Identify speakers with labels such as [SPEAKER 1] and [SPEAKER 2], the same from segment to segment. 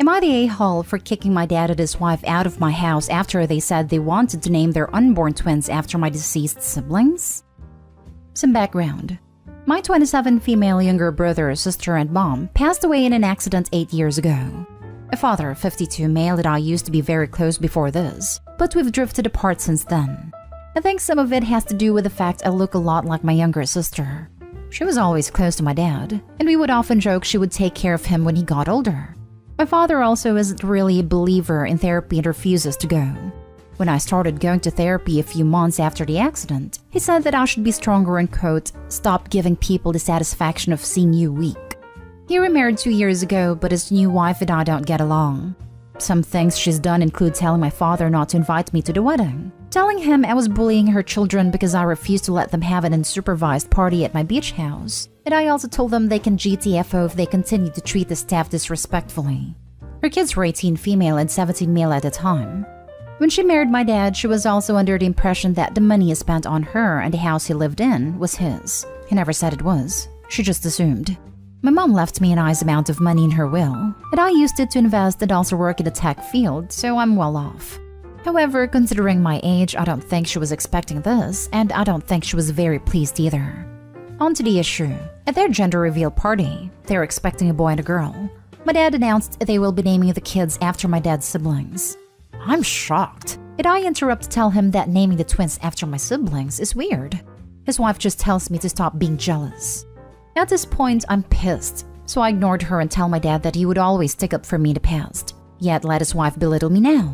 [SPEAKER 1] Am I the a-hole for kicking my dad and his wife out of my house after they said they wanted to name their unborn twins after my deceased siblings? Some background. My 27 female younger brother, sister, and mom passed away in an accident 8 years ago. A father, 52 male, and I used to be very close before this, but we've drifted apart since then. I think some of it has to do with the fact I look a lot like my younger sister. She was always close to my dad, and we would often joke she would take care of him when he got older. My father also isn't really a believer in therapy and refuses to go. When I started going to therapy a few months after the accident, he said that I should be stronger and quote, "stop giving people the satisfaction of seeing you weak." He remarried 2 years ago, but his new wife and I don't get along. Some things she's done include telling my father not to invite me to the wedding, telling him I was bullying her children because I refused to let them have an unsupervised party at my beach house, and I also told them they can GTFO if they continue to treat the staff disrespectfully. Her kids were 18 female and 17 male at the time. When she married my dad, she was also under the impression that the money he spent on her and the house he lived in was his. He never said it was. She just assumed. My mom left me a nice amount of money in her will, and I used it to invest and also work in the tech field, so I'm well off. However, considering my age, I don't think she was expecting this, and I don't think she was very pleased either. On to the issue. At their gender reveal party, they were expecting a boy and a girl. My dad announced they will be naming the kids after my dad's siblings. I'm shocked, and I interrupt to tell him that naming the twins after my siblings is weird. His wife just tells me to stop being jealous. At this point, I'm pissed, so I ignored her and tell my dad that he would always stick up for me in the past, yet let his wife belittle me now.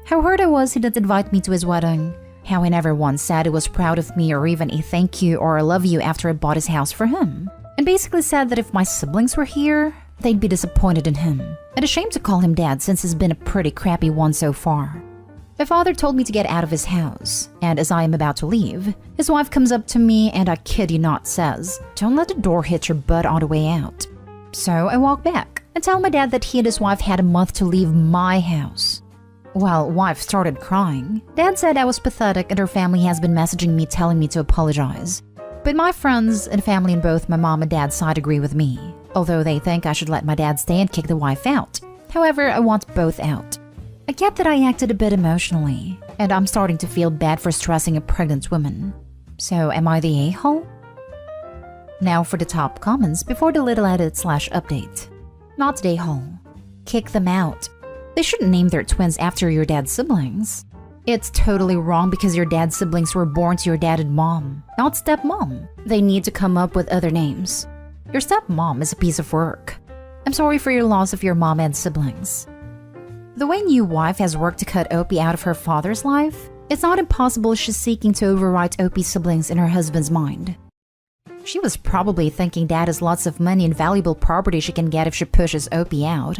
[SPEAKER 1] How hurt I was he didn't invite me to his wedding. How he never once said he was proud of me or even a thank you or a love you after I bought his house for him. And basically said that if my siblings were here, they'd be disappointed in him. And ashamed to call him dad since he's been a pretty crappy one so far. My father told me to get out of his house, and as I am about to leave, his wife comes up to me and I kid you not says, "Don't let the door hit your butt on the way out." So I walk back and tell my dad that he and his wife had a month to leave my house. Well, wife started crying. Dad said I was pathetic and her family has been messaging me telling me to apologize. But my friends and family on both my mom and dad's side agree with me, although they think I should let my dad stay and kick the wife out. However, I want both out. I get that I acted a bit emotionally, and I'm starting to feel bad for stressing a pregnant woman. So am I the a-hole? Now for the top comments before the little edit/update. Not the a-hole. Kick them out. They shouldn't name their twins after your dad's siblings. It's totally wrong because your dad's siblings were born to your dad and mom, not stepmom. They need to come up with other names. Your stepmom is a piece of work. I'm sorry for your loss of your mom and siblings. The way new wife has worked to cut Opie out of her father's life, it's not impossible she's seeking to overwrite Opie's siblings in her husband's mind. She was probably thinking dad has lots of money and valuable property she can get if she pushes Opie out.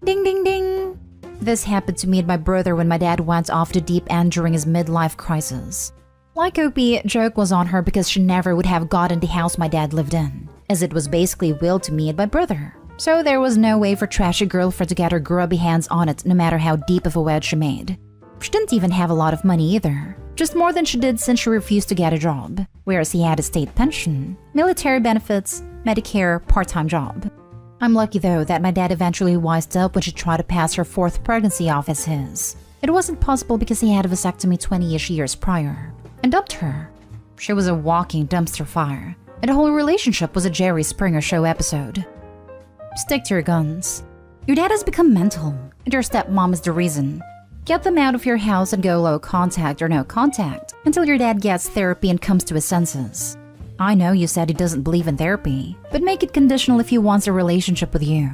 [SPEAKER 1] Ding ding ding! This happened to me and my brother when my dad went off the deep end during his midlife crisis. Like Opie, joke was on her because she never would have gotten the house my dad lived in, as it was basically willed to me and my brother. So there was no way for trashy girlfriend to get her grubby hands on it no matter how deep of a wedge she made. She didn't even have a lot of money either, just more than she did since she refused to get a job, whereas he had a state pension, military benefits, Medicare, part-time job. I'm lucky though that my dad eventually wised up when she tried to pass her 4th pregnancy off as his. It wasn't possible because he had a vasectomy 20-ish years prior, and dumped her. She was a walking dumpster fire, and the whole relationship was a Jerry Springer Show episode. Stick to your guns. Your dad has become mental, and your stepmom is the reason. Get them out of your house and go low contact or no contact until your dad gets therapy and comes to his senses. I know you said he doesn't believe in therapy, but make it conditional if he wants a relationship with you.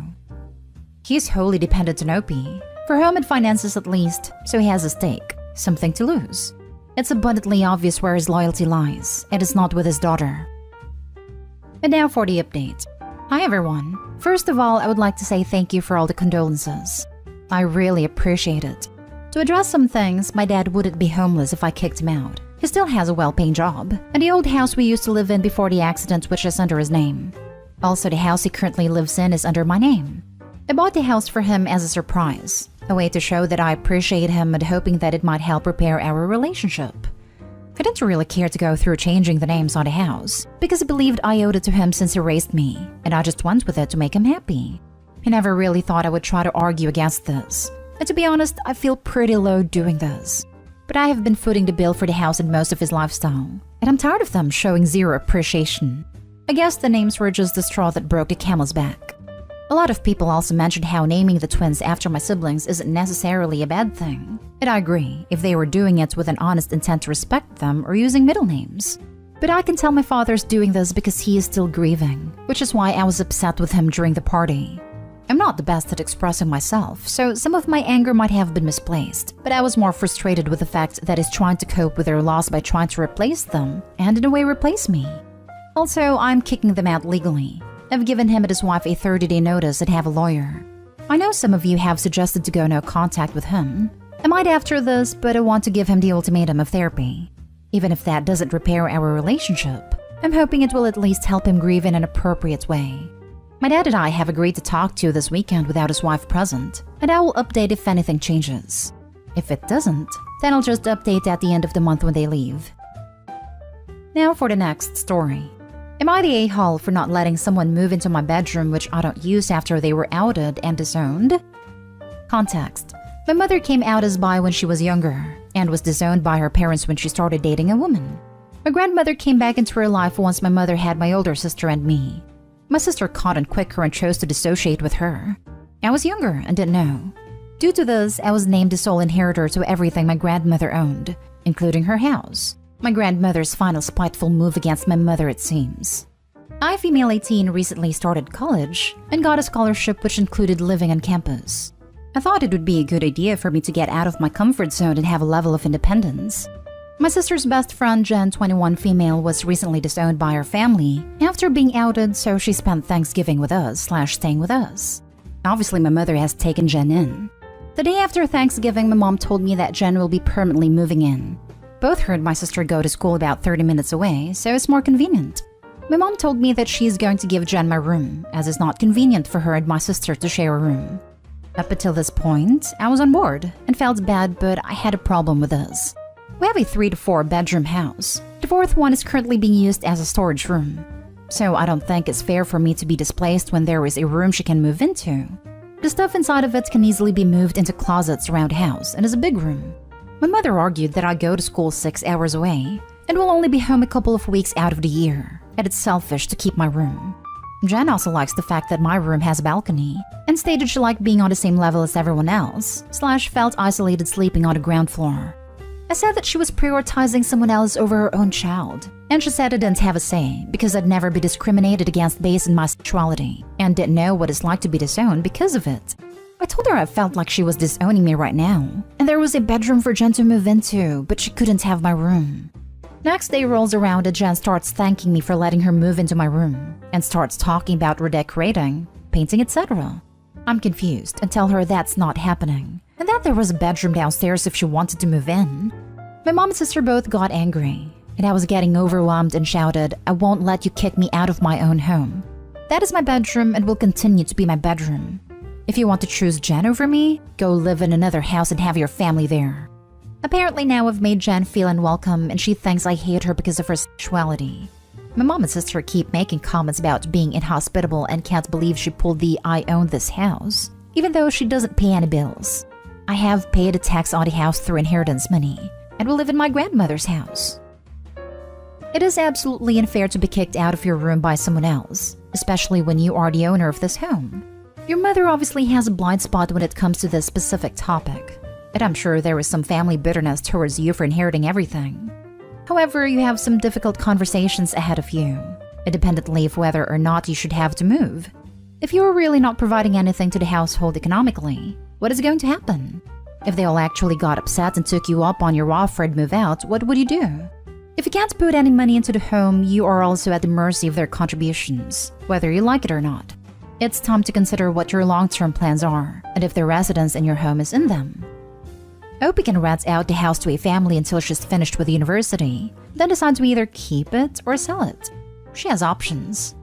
[SPEAKER 1] He's wholly dependent on Opie, for home and finances at least, so he has a stake, something to lose. It's abundantly obvious where his loyalty lies, and it's not with his daughter. And now for the update. Hi everyone. First of all, I would like to say thank you for all the condolences. I really appreciate it. To address some things, my dad wouldn't be homeless if I kicked him out. He still has a well-paying job, and the old house we used to live in before the accident which is under his name. Also, the house he currently lives in is under my name. I bought the house for him as a surprise, a way to show that I appreciate him and hoping that it might help repair our relationship. I didn't really care to go through changing the names on the house, because I believed I owed it to him since he raised me, and I just went with it to make him happy. I never really thought I would try to argue against this. And to be honest, I feel pretty low doing this. But I have been footing the bill for the house and most of his lifestyle, and I'm tired of them showing zero appreciation. I guess the names were just the straw that broke the camel's back. A lot of people also mentioned how naming the twins after my siblings isn't necessarily a bad thing. And I agree, if they were doing it with an honest intent to respect them or using middle names. But I can tell my father's doing this because he is still grieving, which is why I was upset with him during the party. I'm not the best at expressing myself, so some of my anger might have been misplaced, but I was more frustrated with the fact that he's trying to cope with their loss by trying to replace them, and in a way replace me. Also, I'm kicking them out legally. I've given him and his wife a 30-day notice and have a lawyer. I know some of you have suggested to go no contact with him. I might after this, but I want to give him the ultimatum of therapy. Even if that doesn't repair our relationship, I'm hoping it will at least help him grieve in an appropriate way. My dad and I have agreed to talk to you this weekend without his wife present, and I will update if anything changes. If it doesn't, then I'll just update at the end of the month when they leave. Now for the next story. Am I the a-hole for not letting someone move into my bedroom which I don't use after they were outed and disowned? Context. My mother came out as bi when she was younger, and was disowned by her parents when she started dating a woman. My grandmother came back into her life once my mother had my older sister and me. My sister caught on quicker and chose to dissociate with her. I was younger and didn't know. Due to this, I was named the sole inheritor to everything my grandmother owned, including her house. My grandmother's final spiteful move against my mother, it seems. I, female 18, recently started college and got a scholarship which included living on campus. I thought it would be a good idea for me to get out of my comfort zone and have a level of independence. My sister's best friend, Jen, 21 female, was recently disowned by her family after being outed, so she spent Thanksgiving with us / staying with us. Obviously, my mother has taken Jen in. The day after Thanksgiving, my mom told me that Jen will be permanently moving in. Both her and my sister go to school about 30 minutes away, so it's more convenient. My mom told me that she's going to give Jen my room, as it's not convenient for her and my sister to share a room. Up until this point, I was on board and felt bad, but I had a problem with this. We have a 3 to 4 bedroom house. The 4th one is currently being used as a storage room. So I don't think it's fair for me to be displaced when there is a room she can move into. The stuff inside of it can easily be moved into closets around the house and is a big room. My mother argued that I go to school 6 hours away and will only be home a couple of weeks out of the year, and it's selfish to keep my room. Jen also likes the fact that my room has a balcony and stated she liked being on the same level as everyone else / felt isolated sleeping on the ground floor. I said that she was prioritizing someone else over her own child, and she said I didn't have a say because I'd never be discriminated against based on my sexuality and didn't know what it's like to be disowned because of it. I told her I felt like she was disowning me right now, and there was a bedroom for Jen to move into, but she couldn't have my room. Next day rolls around and Jen starts thanking me for letting her move into my room and starts talking about redecorating, painting, etc. I'm confused and tell her that's not happening, and that there was a bedroom downstairs if she wanted to move in. My mom and sister both got angry, and I was getting overwhelmed and shouted, "I won't let you kick me out of my own home. That is my bedroom and will continue to be my bedroom. If you want to choose Jen over me, go live in another house and have your family there." Apparently now I've made Jen feel unwelcome and she thinks I hate her because of her sexuality. My mom and sister keep making comments about being inhospitable and can't believe she pulled the "I own this house," even though she doesn't pay any bills. I have paid a tax on the house through inheritance money and will live in my grandmother's house. It is absolutely unfair to be kicked out of your room by someone else, especially when you are the owner of this home. Your mother obviously has a blind spot when it comes to this specific topic, and I'm sure there is some family bitterness towards you for inheriting everything. However, you have some difficult conversations ahead of you, independently of whether or not you should have to move. If you are really not providing anything to the household economically, what is going to happen? If they all actually got upset and took you up on your offer and move out, what would you do? If you can't put any money into the home, you are also at the mercy of their contributions, whether you like it or not. It's time to consider what your long-term plans are, and if the residence in your home is in them. Opie can rent out the house to a family until she's finished with university, then decide to either keep it or sell it. She has options.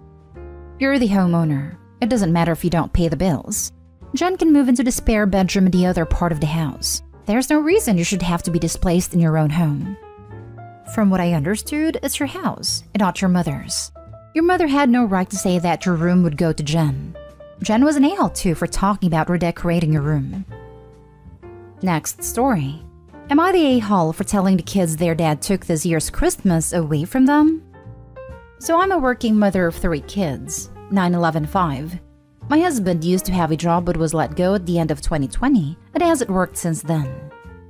[SPEAKER 1] You're the homeowner. It doesn't matter if you don't pay the bills. Jen can move into the spare bedroom in the other part of the house. There's no reason you should have to be displaced in your own home. From what I understood, it's your house, and not your mother's. Your mother had no right to say that your room would go to Jen. Jen was an a-hole too for talking about redecorating your room. Next story. Am I the a-hole for telling the kids their dad took this year's Christmas away from them? So I'm a working mother of 3 kids, 9, 11, 5. My husband used to have a job but was let go at the end of 2020 and hasn't worked since then.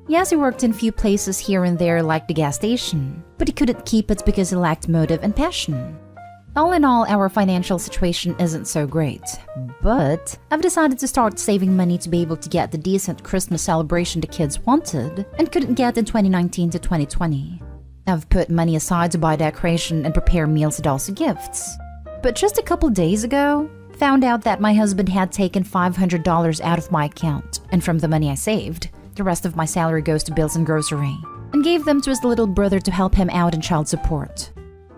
[SPEAKER 1] Yes, he worked in few places here and there like the gas station, but he couldn't keep it because he lacked motive and passion. All in all, our financial situation isn't so great, but I've decided to start saving money to be able to get the decent Christmas celebration the kids wanted and couldn't get in 2019 to 2020. I've put money aside to buy decoration and prepare meals and also gifts. But just a couple days ago, found out that my husband had taken $500 out of my account, and from the money I saved, the rest of my salary goes to bills and grocery, and gave them to his little brother to help him out in child support.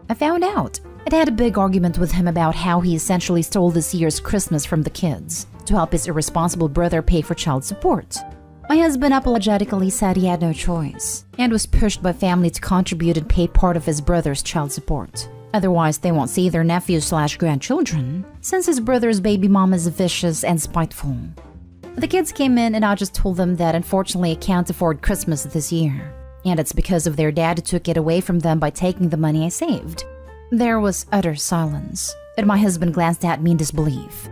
[SPEAKER 1] I found out I'd had a big argument with him about how he essentially stole this year's Christmas from the kids to help his irresponsible brother pay for child support. My husband apologetically said he had no choice and was pushed by family to contribute and pay part of his brother's child support. Otherwise, they won't see their nephews/grandchildren, since his brother's baby mom is vicious and spiteful. The kids came in and I just told them that unfortunately I can't afford Christmas this year, and it's because of their dad who took it away from them by taking the money I saved. There was utter silence, and my husband glanced at me in disbelief.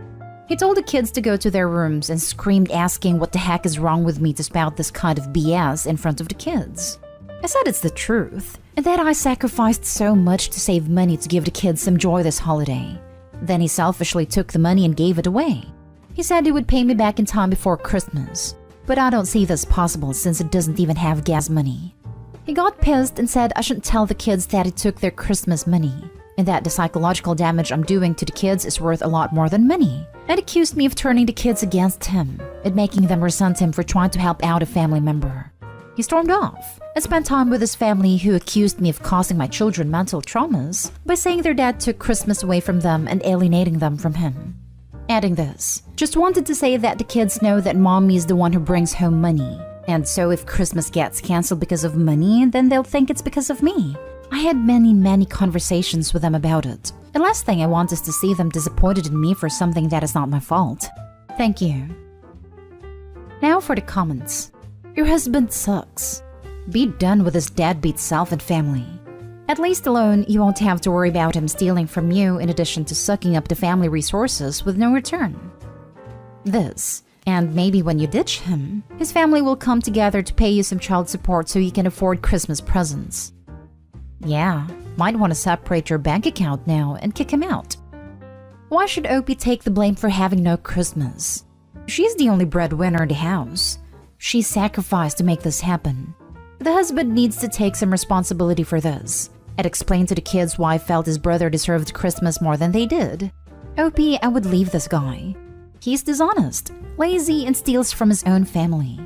[SPEAKER 1] He told the kids to go to their rooms and screamed asking what the heck is wrong with me to spout this kind of BS in front of the kids. I said it's the truth, and that I sacrificed so much to save money to give the kids some joy this holiday. Then he selfishly took the money and gave it away. He said he would pay me back in time before Christmas, but I don't see this possible since it doesn't even have gas money. He got pissed and said I shouldn't tell the kids that he took their Christmas money, and that the psychological damage I'm doing to the kids is worth a lot more than money, and accused me of turning the kids against him and making them resent him for trying to help out a family member. He stormed off and spent time with his family, who accused me of causing my children mental traumas by saying their dad took Christmas away from them and alienating them from him. Adding this, just wanted to say that the kids know that mommy is the one who brings home money, and so if Christmas gets canceled because of money, then they'll think it's because of me. I had many conversations with them about it. The last thing I want is to see them disappointed in me for something that is not my fault. Thank you. Now for the comments. Your husband sucks. Be done with his deadbeat self and family. At least alone, you won't have to worry about him stealing from you in addition to sucking up the family resources with no return. This, and maybe when you ditch him, his family will come together to pay you some child support so you can afford Christmas presents. Yeah, might want to separate your bank account now and kick him out. Why should Opie take the blame for having no Christmas? She's the only breadwinner in the house. She sacrificed to make this happen. The husband needs to take some responsibility for this and explain to the kids why I felt his brother deserved Christmas more than they did. Opie, I would leave this guy. He's dishonest, lazy, and steals from his own family.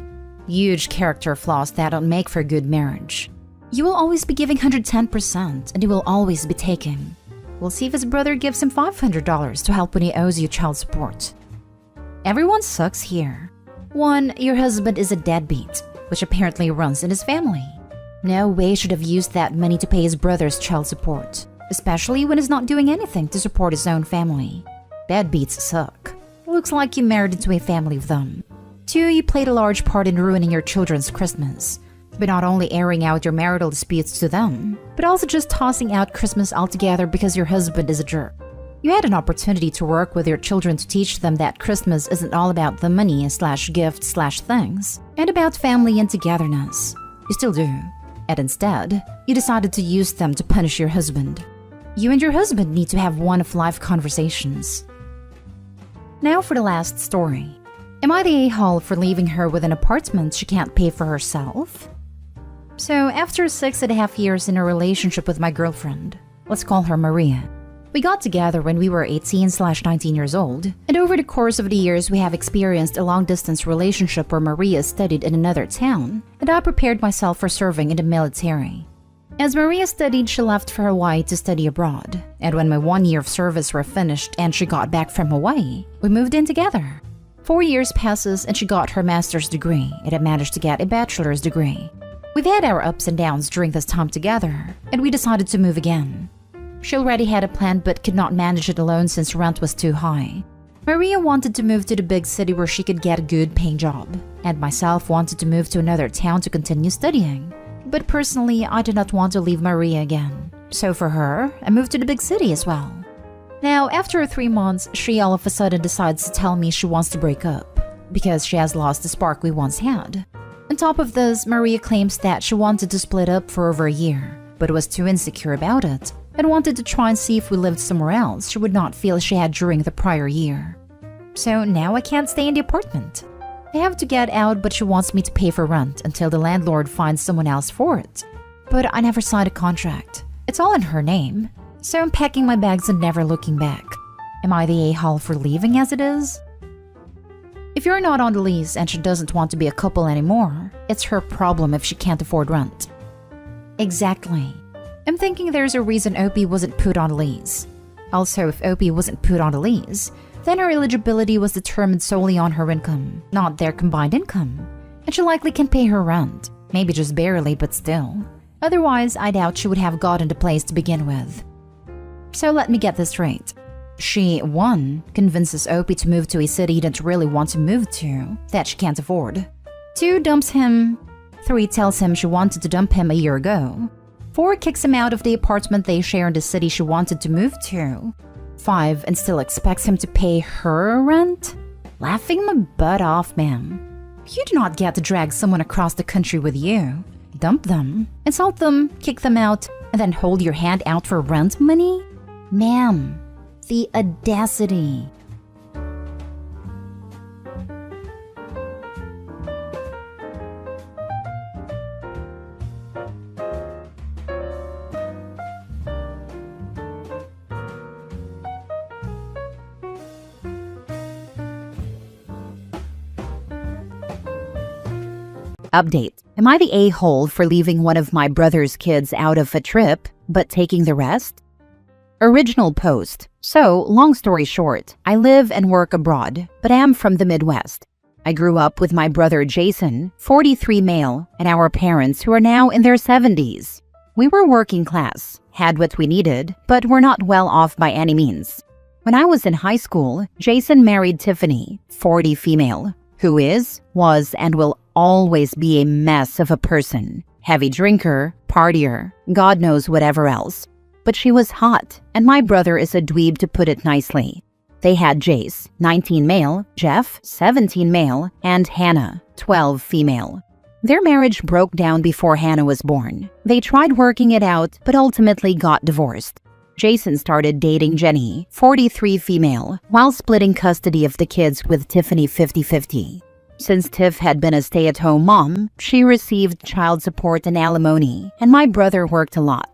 [SPEAKER 1] Huge character flaws that don't make for a good marriage. You will always be giving 110%, and you will always be taking. We'll see if his brother gives him $500 to help when he owes you child support. Everyone sucks here. 1. Your husband is a deadbeat, which apparently runs in his family. No way he should have used that money to pay his brother's child support, especially when he's not doing anything to support his own family. Deadbeats suck. Looks like you married into a family of them. 2. You played a large part in ruining your children's Christmas, by not only airing out your marital disputes to them, but also just tossing out Christmas altogether because your husband is a jerk. You had an opportunity to work with your children to teach them that Christmas isn't all about the money/gift/things, and about family and togetherness. You still do. And instead, you decided to use them to punish your husband. You and your husband need to have one-of-life conversations. Now for the last story. Am I the a-hole for leaving her with an apartment she can't pay for herself? So after 6.5 years in a relationship with my girlfriend, let's call her Maria, we got together when we were 18/19 years old, and over the course of the years we have experienced a long-distance relationship where Maria studied in another town, and I prepared myself for serving in the military. As Maria studied, she left for Hawaii to study abroad, and when my 1 year of service were finished and she got back from Hawaii, we moved in together. 4 years passes and she got her master's degree, and I managed to get a bachelor's degree. We've had our ups and downs during this time together, and we decided to move again. She already had a plan but could not manage it alone since rent was too high. Maria wanted to move to the big city where she could get a good paying job, and myself wanted to move to another town to continue studying. But personally, I did not want to leave Maria again. So for her, I moved to the big city as well. Now, after 3 months, she all of a sudden decides to tell me she wants to break up because she has lost the spark we once had. On top of this, Maria claims that she wanted to split up for over a year, but was too insecure about it and wanted to try and see if we lived somewhere else she would not feel she had during the prior year. So now I can't stay in the apartment. I have to get out, but she wants me to pay for rent until the landlord finds someone else for it. But I never signed a contract. It's all in her name. So I'm packing my bags and never looking back. Am I the a-hole for leaving as it is? If you're not on the lease and she doesn't want to be a couple anymore, it's her problem if she can't afford rent. Exactly. I'm thinking there's a reason Opie wasn't put on a lease. Also, if Opie wasn't put on a lease, then her eligibility was determined solely on her income, not their combined income. And she likely can pay her rent. Maybe just barely, but still. Otherwise, I doubt she would have gotten the place to begin with. So let me get this straight. She, 1, convinces Opie to move to a city he didn't really want to move to, that she can't afford. 2, dumps him. 3, tells him she wanted to dump him a year ago. 4, kicks him out of the apartment they share in the city she wanted to move to. 5, and still expects him to pay her rent? Laughing my butt off, ma'am. You do not get to drag someone across the country with you. Dump them, insult them, kick them out, and then hold your hand out for rent money? Ma'am, the audacity. Update. Am I the a-hole for leaving one of my brother's kids out of a trip, but taking the rest? Original post. So, long story short, I live and work abroad, but am from the Midwest. I grew up with my brother Jason, 43 male, and our parents who are now in their 70s. We were working class, had what we needed, but were not well off by any means. When I was in high school, Jason married Tiffany, 40 female, who is, was, and will always be a mess of a person. Heavy drinker, partier, God knows whatever else. But she was hot, and my brother is a dweeb to put it nicely. They had Jace, 19 male, Jeff, 17 male, and Hannah, 12 female. Their marriage broke down before Hannah was born. They tried working it out, but ultimately got divorced. Jason started dating Jenny, 43 female, while splitting custody of the kids with Tiffany 50-50. Since Tiff had been a stay-at-home mom, she received child support and alimony, and my brother worked a lot.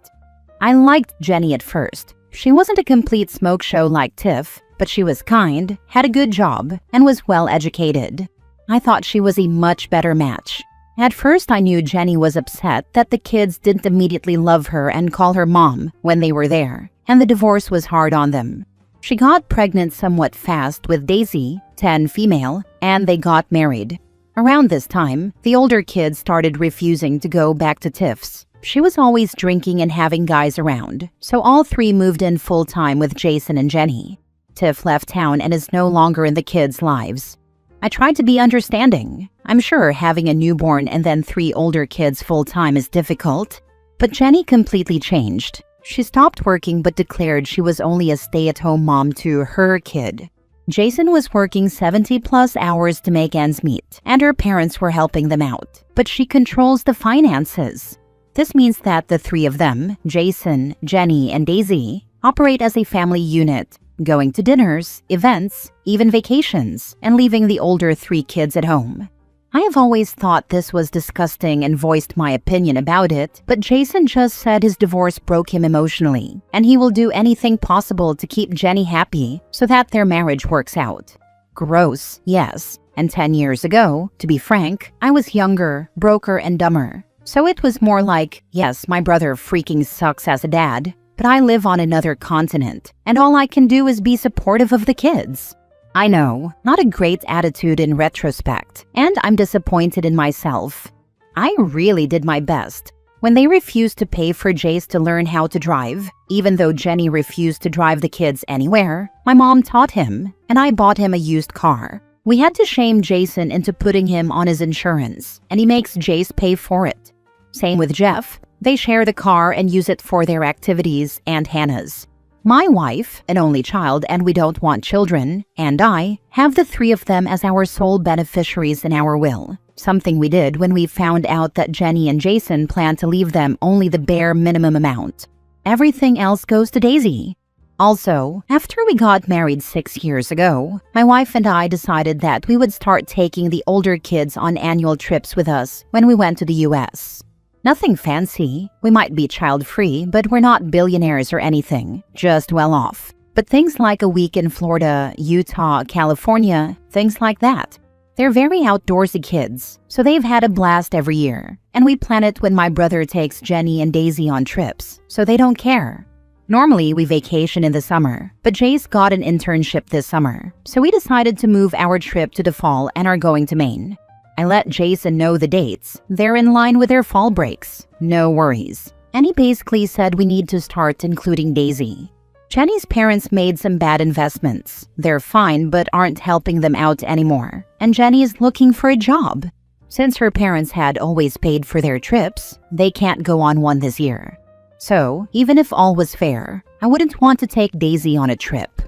[SPEAKER 1] I liked Jenny at first. She wasn't a complete smoke show like Tiff, but she was kind, had a good job, and was well educated. I thought she was a much better match. At first, I knew Jenny was upset that the kids didn't immediately love her and call her mom when they were there, and the divorce was hard on them. She got pregnant somewhat fast with Daisy, 10 female, and they got married. Around this time, the older kids started refusing to go back to Tiff's. She was always drinking and having guys around, so all 3 moved in full-time with Jason and Jenny. Tiff left town and is no longer in the kids' lives. I tried to be understanding. I'm sure having a newborn and then 3 older kids full-time is difficult, but Jenny completely changed. She stopped working but declared she was only a stay-at-home mom to her kid. Jason was working 70-plus hours to make ends meet, and her parents were helping them out, but she controls the finances. This means that the 3 of them, Jason, Jenny, and Daisy, operate as a family unit, going to dinners, events, even vacations, and leaving the older 3 kids at home. I have always thought this was disgusting and voiced my opinion about it, but Jason just said his divorce broke him emotionally, and he will do anything possible to keep Jenny happy so that their marriage works out. Gross, yes. And 10 years ago, to be frank, I was younger, broker, and dumber. So it was more like, yes, my brother freaking sucks as a dad, but I live on another continent, and all I can do is be supportive of the kids. I know, not a great attitude in retrospect, and I'm disappointed in myself. I really did my best. When they refused to pay for Jace to learn how to drive, even though Jenny refused to drive the kids anywhere, my mom taught him, and I bought him a used car. We had to shame Jason into putting him on his insurance, and he makes Jace pay for it. Same with Jeff. They share the car and use it for their activities and Hannah's. My wife, an only child and we don't want children, and I have the three of them as our sole beneficiaries in our will. Something we did when we found out that Jenny and Jason planned to leave them only the bare minimum amount. Everything else goes to Daisy. Also, after we got married 6 years ago, my wife and I decided that we would start taking the older kids on annual trips with us when we went to the US. Nothing fancy. We might be child-free, but we're not billionaires or anything, just well off. But things like a week in Florida, Utah, California, things like that. They're very outdoorsy kids, so they've had a blast every year. And we plan it when my brother takes Jenny and Daisy on trips, so they don't care. Normally, we vacation in the summer, but Jace got an internship this summer, so we decided to move our trip to the fall and are going to Maine. I let Jason know the dates. They're in line with their fall breaks. No worries. And he basically said we need to start including Daisy. Jenny's parents made some bad investments. They're fine but aren't helping them out anymore. And Jenny is looking for a job. Since her parents had always paid for their trips, they can't go on one this year. So, even if all was fair, I wouldn't want to take Daisy on a trip.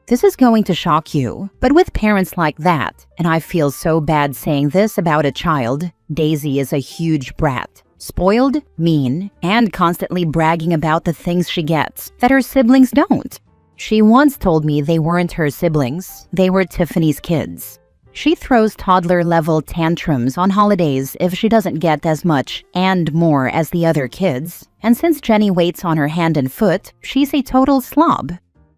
[SPEAKER 1] This is going to shock you, but with parents like that, and I feel so bad saying this about a child, Daisy is a huge brat. Spoiled, mean, and constantly bragging about the things she gets that her siblings don't. She once told me they weren't her siblings, they were Tiffany's kids. She throws toddler-level tantrums on holidays if she doesn't get as much and more as the other kids, and since Jenny waits on her hand and foot, she's a total slob.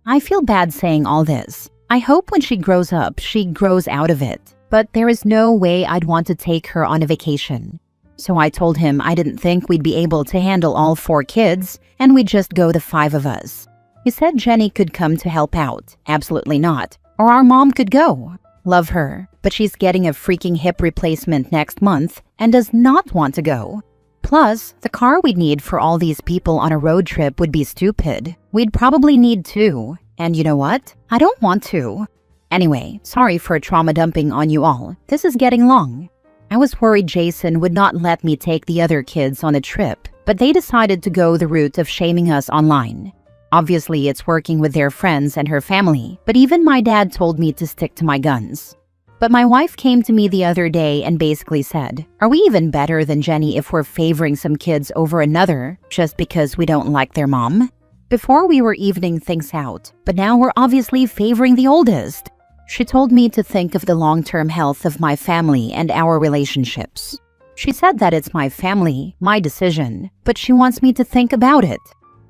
[SPEAKER 1] I feel bad saying all this. I hope when she grows up, she grows out of it, but there is no way I'd want to take her on a vacation. So I told him I didn't think we'd be able to handle all 4 kids, and we'd just go the 5 of us. He said Jenny could come to help out. Absolutely not. Or our mom could go. Love her, but she's getting a freaking hip replacement next month and does not want to go. Plus, the car we'd need for all these people on a road trip would be stupid. We'd probably need 2. And you know what? I don't want to. Anyway, sorry for trauma dumping on you all. This is getting long. I was worried Jason would not let me take the other kids on a trip, but they decided to go the route of shaming us online. Obviously, it's working with their friends and her family, but even my dad told me to stick to my guns. But my wife came to me the other day and basically said, "Are we even better than Jenny if we're favoring some kids over another just because we don't like their mom? Before we were evening things out, but now we're obviously favoring the oldest." She told me to think of the long-term health of my family and our relationships. She said that it's my family, my decision, but she wants me to think about it.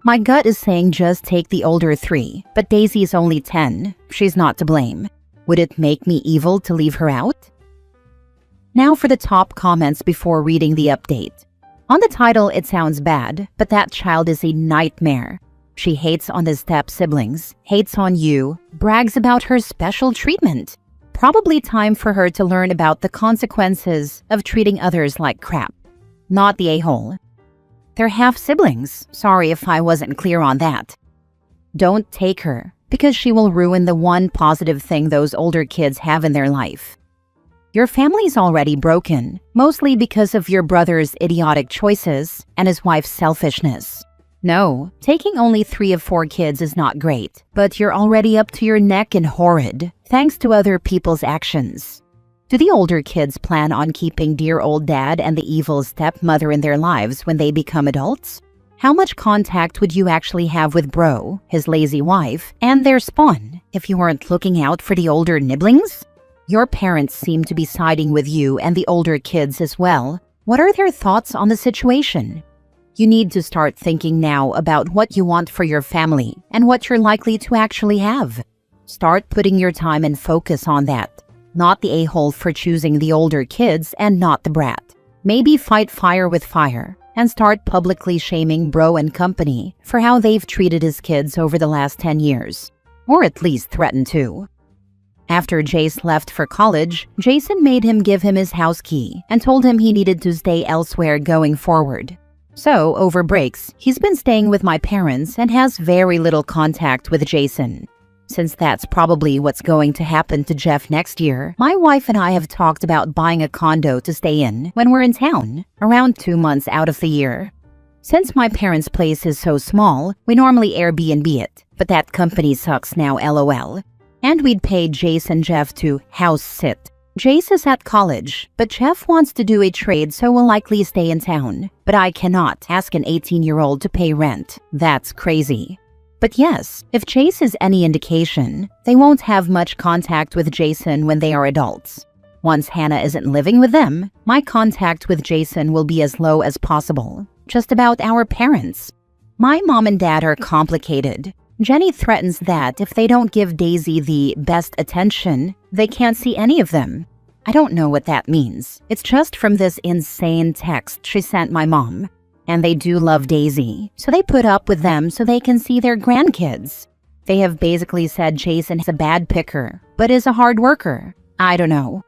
[SPEAKER 1] My gut is saying just take the older 3, but Daisy's only 10. She's not to blame. Would it make me evil to leave her out? Now for the top comments before reading the update. On the title, it sounds bad, but that child is a nightmare. She hates on the step-siblings, hates on you, brags about her special treatment. Probably time for her to learn about the consequences of treating others like crap. Not the a-hole. They're half-siblings. Sorry if I wasn't clear on that. Don't take her, because she will ruin the one positive thing those older kids have in their life. Your family's already broken, mostly because of your brother's idiotic choices and his wife's selfishness. No, taking only 3 of 4 kids is not great, but you're already up to your neck in horrid, thanks to other people's actions. Do the older kids plan on keeping dear old dad and the evil stepmother in their lives when they become adults? How much contact would you actually have with bro, his lazy wife, and their spawn if you weren't looking out for the older nibblings? Your parents seem to be siding with you and the older kids as well. What are their thoughts on the situation? You need to start thinking now about what you want for your family and what you're likely to actually have. Start putting your time and focus on that. Not the a-hole for choosing the older kids and not the brat. Maybe fight fire with fire and start publicly shaming bro and company for how they've treated his kids over the last 10 years. Or at least threaten to. After Jace left for college, Jason made him give him his house key and told him he needed to stay elsewhere going forward. So, over breaks, he's been staying with my parents and has very little contact with Jason. Since that's probably what's going to happen to Jeff next year, my wife and I have talked about buying a condo to stay in when we're in town, around 2 months out of the year. Since my parents' place is so small, we normally Airbnb it, but that company sucks now, lol. And we'd pay Jace and Jeff to house sit. Jace is at college, but Jeff wants to do a trade, so will likely stay in town. But I cannot ask an 18-year-old to pay rent. That's crazy. But yes, if Jace is any indication, they won't have much contact with Jason when they are adults. Once Hannah isn't living with them, my contact with Jason will be as low as possible. Just about our parents. My mom and dad are complicated. Jenny threatens that if they don't give Daisy the best attention, they can't see any of them. I don't know what that means. It's just from this insane text she sent my mom. And they do love Daisy, so they put up with them so they can see their grandkids. They have basically said Jason is a bad picker, but is a hard worker. I don't know.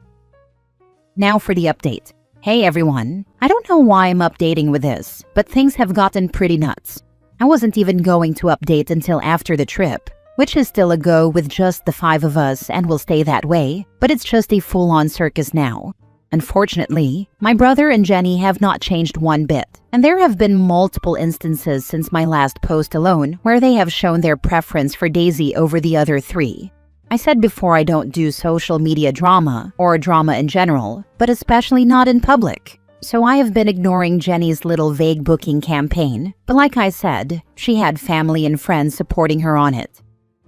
[SPEAKER 1] Now for the update. Hey everyone, I don't know why I'm updating with this, but things have gotten pretty nuts. I wasn't even going to update until after the trip, which is still a go with just the 5 of us and will stay that way, but it's just a full-on circus now. Unfortunately, my brother and Jenny have not changed one bit, and there have been multiple instances since my last post alone where they have shown their preference for Daisy over the other 3. I said before I don't do social media drama, or drama in general, but especially not in public. So I have been ignoring Jenny's little vague booking campaign, but like I said, she had family and friends supporting her on it.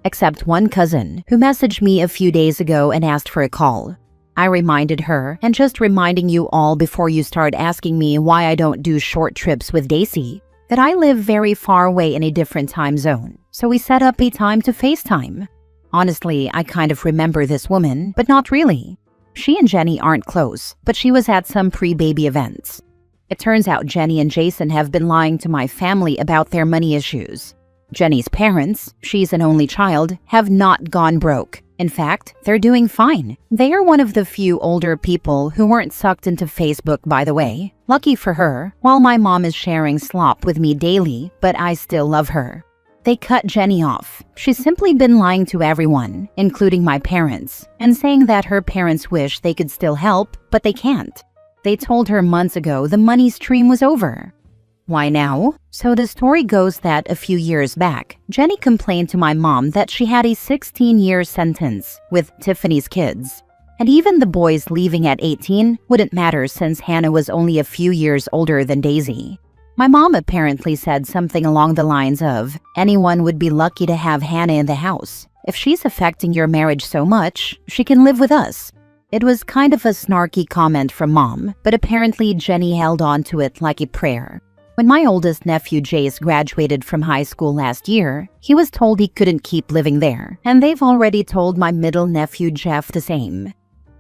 [SPEAKER 1] Except one cousin, who messaged me a few days ago and asked for a call. I reminded her, and just reminding you all before you start asking me why I don't do short trips with Daisy, that I live very far away in a different time zone, so we set up a time to FaceTime. Honestly, I kind of remember this woman, but not really. She and Jenny aren't close, but she was at some pre-baby events. It turns out Jenny and Jason have been lying to my family about their money issues. Jenny's parents, she's an only child, have not gone broke. In fact, they're doing fine. They are one of the few older people who weren't sucked into Facebook, by the way. Lucky for her, while my mom is sharing slop with me daily, but I still love her. They cut Jenny off. She's simply been lying to everyone, including my parents, and saying that her parents wish they could still help, but they can't. They told her months ago the money stream was over. Why now? So the story goes that a few years back, Jenny complained to my mom that she had a 16-year sentence with Tiffany's kids. And even the boys leaving at 18 wouldn't matter since Hannah was only a few years older than Daisy. My mom apparently said something along the lines of, anyone would be lucky to have Hannah in the house. If she's affecting your marriage so much, she can live with us. It was kind of a snarky comment from mom, but apparently Jenny held on to it like a prayer. When my oldest nephew Jace graduated from high school last year, he was told he couldn't keep living there, and they've already told my middle nephew Jeff the same.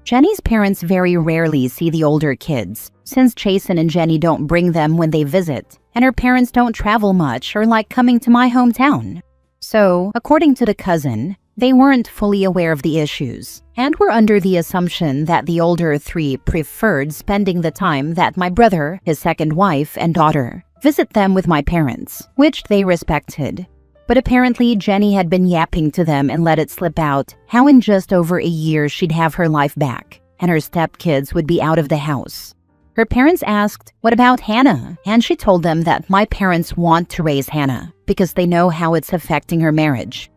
[SPEAKER 1] Jenny's parents very rarely see the older kids, since Jason and Jenny don't bring them when they visit, and her parents don't travel much or like coming to my hometown. So, according to the cousin, they weren't fully aware of the issues, and were under the assumption that the older 3 preferred spending the time that my brother, his second wife, and daughter visit them with my parents, which they respected. But apparently Jenny had been yapping to them and let it slip out how in just over a year she'd have her life back, and her stepkids would be out of the house. Her parents asked, what about Hannah? And she told them that my parents want to raise Hannah because they know how it's affecting her marriage.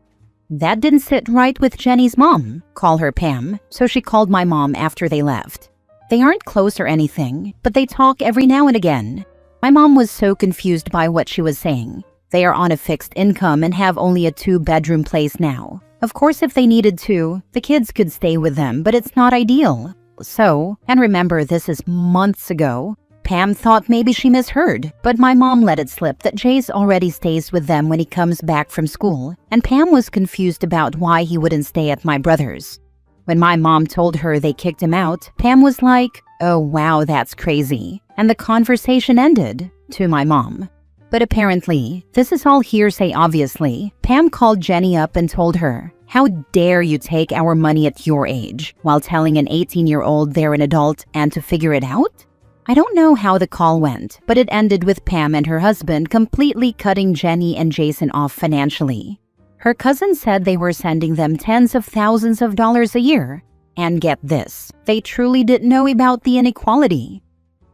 [SPEAKER 1] That didn't sit right with Jenny's mom, call her Pam, so she called my mom after they left. They aren't close or anything, but they talk every now and again. My mom was so confused by what she was saying. They are on a fixed income and have only a 2-bedroom place now. Of course, if they needed to, the kids could stay with them, but it's not ideal. So, and remember this is months ago, Pam thought maybe she misheard, but my mom let it slip that Jace already stays with them when he comes back from school, and Pam was confused about why he wouldn't stay at my brother's. When my mom told her they kicked him out, Pam was like, oh wow, that's crazy. And the conversation ended, to my mom. But apparently, this is all hearsay obviously. Pam called Jenny up and told her, how dare you take our money at your age, while telling an 18-year-old they're an adult and to figure it out? I don't know how the call went, but it ended with Pam and her husband completely cutting Jenny and Jason off financially. Her cousin said they were sending them tens of thousands of dollars a year. And get this, they truly didn't know about the inequality.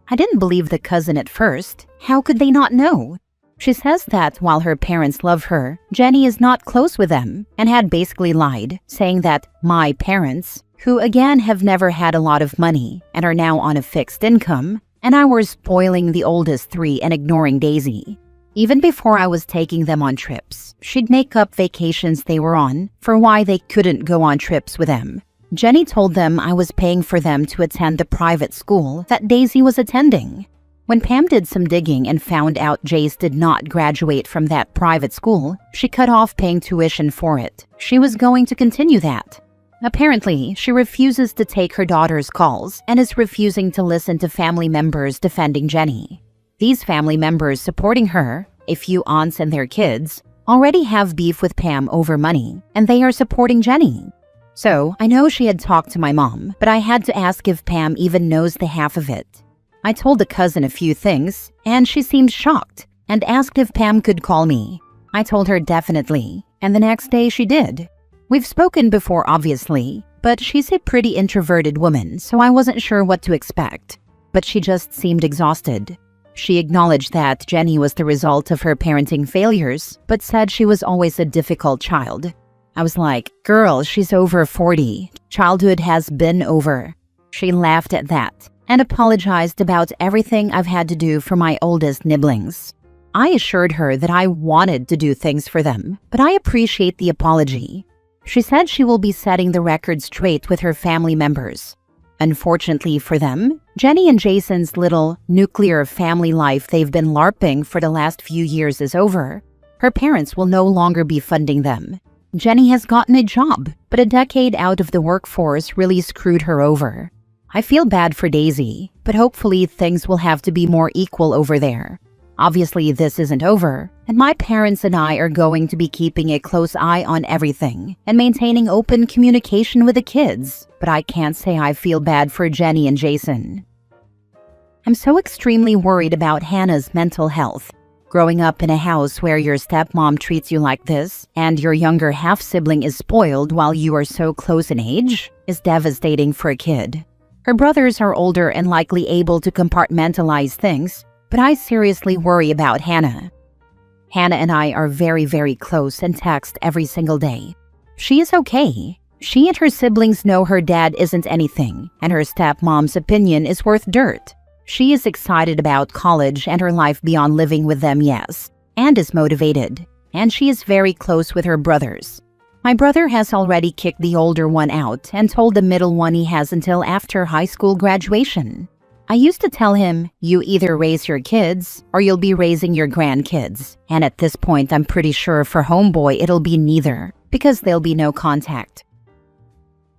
[SPEAKER 1] I didn't believe the cousin at first. How could they not know? She says that while her parents love her, Jenny is not close with them and had basically lied, saying that my parents, who again have never had a lot of money and are now on a fixed income, and I were spoiling the oldest three and ignoring Daisy. Even before I was taking them on trips, she'd make up vacations they were on for why they couldn't go on trips with them. Jenny told them I was paying for them to attend the private school that Daisy was attending. When Pam did some digging and found out Jace did not graduate from that private school, she cut off paying tuition for it. She was going to continue that. Apparently, she refuses to take her daughter's calls and is refusing to listen to family members defending Jenny. These family members supporting her, a few aunts and their kids, already have beef with Pam over money, and they are supporting Jenny. So, I know she had talked to my mom, but I had to ask if Pam even knows the half of it. I told the cousin a few things, and she seemed shocked and asked if Pam could call me. I told her definitely, and the next day she did. We've spoken before, obviously, but she's a pretty introverted woman, so I wasn't sure what to expect. But she just seemed exhausted. She acknowledged that Jenny was the result of her parenting failures, but said she was always a difficult child. I was like, girl, she's over 40. Childhood has been over. She laughed at that and apologized about everything I've had to do for my oldest nibblings. I assured her that I wanted to do things for them, but I appreciate the apology. She said she will be setting the record straight with her family members. Unfortunately for them, Jenny and Jason's little nuclear family life they've been LARPing for the last few years is over. Her parents will no longer be funding them. Jenny has gotten a job, but a decade out of the workforce really screwed her over. I feel bad for Daisy, but hopefully things will have to be more equal over there. Obviously, this isn't over, and my parents and I are going to be keeping a close eye on everything and maintaining open communication with the kids, but I can't say I feel bad for Jenny and Jason. I'm so extremely worried about Hannah's mental health. Growing up in a house where your stepmom treats you like this and your younger half-sibling is spoiled while you are so close in age is devastating for a kid. Her brothers are older and likely able to compartmentalize things, but I seriously worry about Hannah. Hannah and I are very, very close and text every single day. She is okay. She and her siblings know her dad isn't anything, and her stepmom's opinion is worth dirt. She is excited about college and her life beyond living with them, yes, and is motivated. And she is very close with her brothers. My brother has already kicked the older one out and told the middle one he has until after high school graduation. I used to tell him, you either raise your kids or you'll be raising your grandkids. And at this point, I'm pretty sure for homeboy it'll be neither, because there'll be no contact.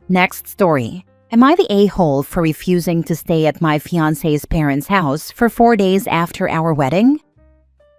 [SPEAKER 1] Next story. Am I the a-hole for refusing to stay at my fiancé's parents' house for 4 days after our wedding?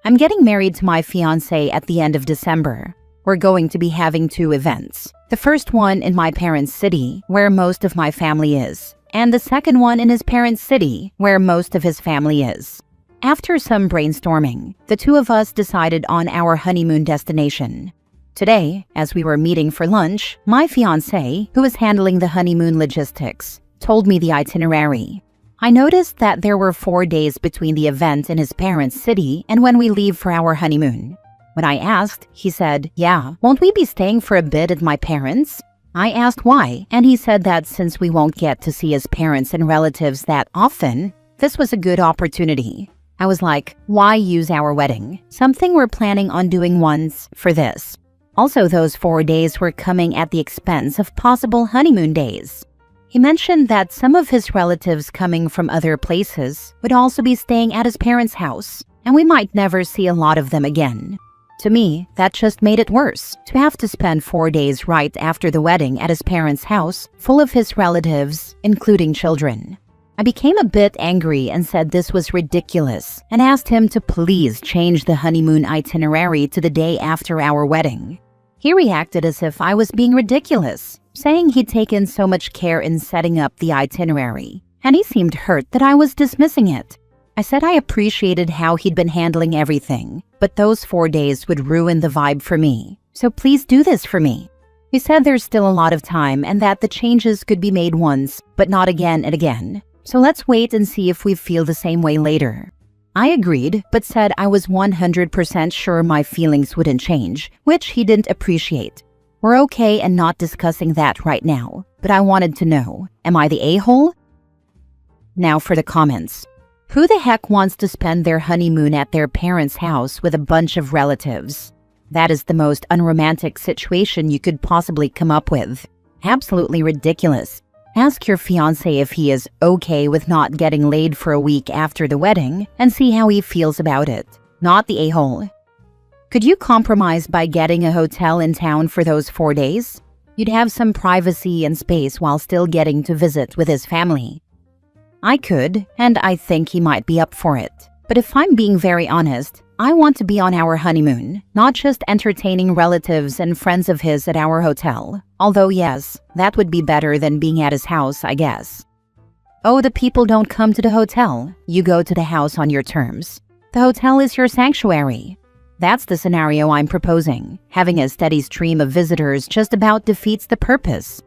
[SPEAKER 1] I'm getting married to my fiancé at the end of December. We're going to be having 2 events. The first one in my parents' city, where most of my family is, and the second one in his parents' city, where most of his family is. After some brainstorming, the 2 of us decided on our honeymoon destination. Today, as we were meeting for lunch, my fiancé, who is handling the honeymoon logistics, told me the itinerary. I noticed that there were 4 days between the event in his parents' city and when we leave for our honeymoon. When I asked, he said, yeah, won't we be staying for a bit at my parents'? I asked why, and he said that since we won't get to see his parents and relatives that often, this was a good opportunity. I was like, why use our wedding? Something we're planning on doing once for this. Also, those 4 days were coming at the expense of possible honeymoon days. He mentioned that some of his relatives coming from other places would also be staying at his parents' house, and we might never see a lot of them again. To me, that just made it worse, to have to spend 4 days right after the wedding at his parents' house, full of his relatives, including children. I became a bit angry and said this was ridiculous, and asked him to please change the honeymoon itinerary to the day after our wedding. He reacted as if I was being ridiculous, saying he'd taken so much care in setting up the itinerary, and he seemed hurt that I was dismissing it. I said I appreciated how he'd been handling everything, but those 4 days would ruin the vibe for me. So please do this for me. He said there's still a lot of time and that the changes could be made once, but not again and again. So let's wait and see if we feel the same way later. I agreed, but said I was 100% sure my feelings wouldn't change, which he didn't appreciate. We're okay and not discussing that right now, but I wanted to know, am I the a-hole? Now for the comments. Who the heck wants to spend their honeymoon at their parents' house with a bunch of relatives? That is the most unromantic situation you could possibly come up with. Absolutely ridiculous. Ask your fiancé if he is okay with not getting laid for a week after the wedding and see how he feels about it. Not the a-hole. Could you compromise by getting a hotel in town for those 4 days? You'd have some privacy and space while still getting to visit with his family. I could, and I think he might be up for it. But if I'm being very honest, I want to be on our honeymoon, not just entertaining relatives and friends of his at our hotel. Although yes, that would be better than being at his house, I guess. Oh, the people don't come to the hotel. You go to the house on your terms. The hotel is your sanctuary. That's the scenario I'm proposing. Having a steady stream of visitors just about defeats the purpose.